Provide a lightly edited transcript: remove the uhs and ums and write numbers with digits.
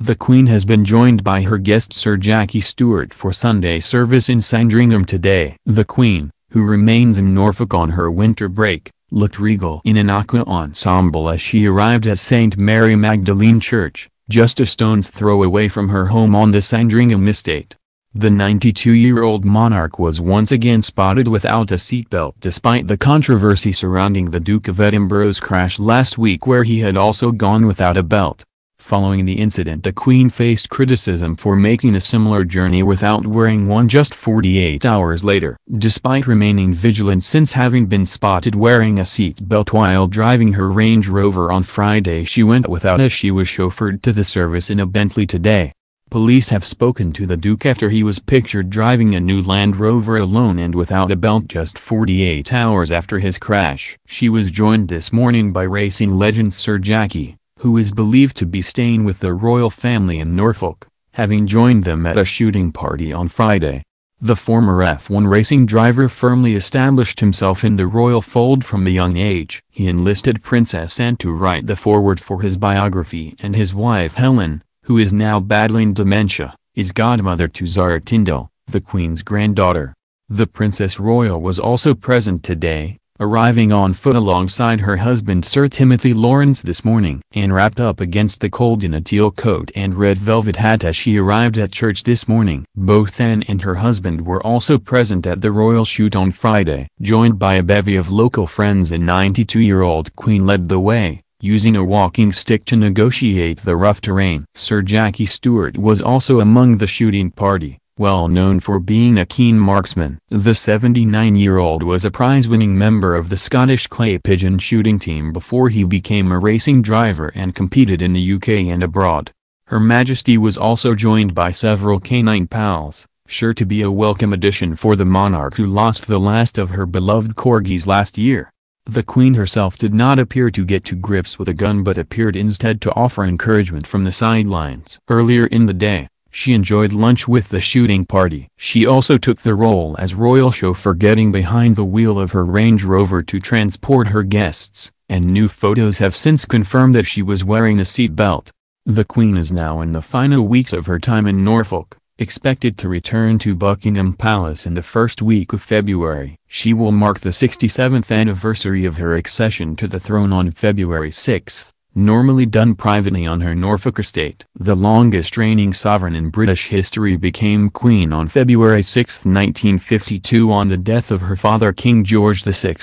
The Queen has been joined by her guest Sir Jackie Stewart for Sunday service in Sandringham today. The Queen, who remains in Norfolk on her winter break, looked regal in an aqua ensemble as she arrived at St Mary Magdalene Church, just a stone's throw away from her home on the Sandringham estate. The 92-year-old monarch was once again spotted without a seatbelt despite the controversy surrounding the Duke of Edinburgh's crash last week where he had also gone without a belt. Following the incident, the Queen faced criticism for making a similar journey without wearing one just 48 hours later. Despite remaining vigilant since having been spotted wearing a seatbelt while driving her Range Rover on Friday, she went without as she was chauffeured to the service in a Bentley today. Police have spoken to the Duke after he was pictured driving a new Land Rover alone and without a belt just 48 hours after his crash. She was joined this morning by racing legend Sir Jackie, who is believed to be staying with the royal family in Norfolk, having joined them at a shooting party on Friday. The former F1 racing driver firmly established himself in the royal fold from a young age. He enlisted Princess Anne to write the foreword for his biography, and his wife Helen, who is now battling dementia, is godmother to Zara Tindall, the Queen's granddaughter. The Princess Royal was also present today, arriving on foot alongside her husband Sir Timothy Lawrence this morning. Anne wrapped up against the cold in a teal coat and red velvet hat as she arrived at church this morning. Both Anne and her husband were also present at the royal shoot on Friday. Joined by a bevy of local friends, the 92-year-old Queen led the way, using a walking stick to negotiate the rough terrain. Sir Jackie Stewart was also among the shooting party, well known for being a keen marksman. The 79-year-old was a prize-winning member of the Scottish clay pigeon shooting team before he became a racing driver and competed in the UK and abroad. Her Majesty was also joined by several canine pals, sure to be a welcome addition for the monarch who lost the last of her beloved corgis last year. The Queen herself did not appear to get to grips with a gun but appeared instead to offer encouragement from the sidelines. Earlier in the day, she enjoyed lunch with the shooting party. She also took the role as royal chauffeur, getting behind the wheel of her Range Rover to transport her guests, and new photos have since confirmed that she was wearing a seatbelt. The Queen is now in the final weeks of her time in Norfolk, expected to return to Buckingham Palace in the first week of February. She will mark the 67th anniversary of her accession to the throne on February 6, normally done privately on her Norfolk estate. The longest reigning sovereign in British history became Queen on February 6, 1952 on the death of her father King George VI.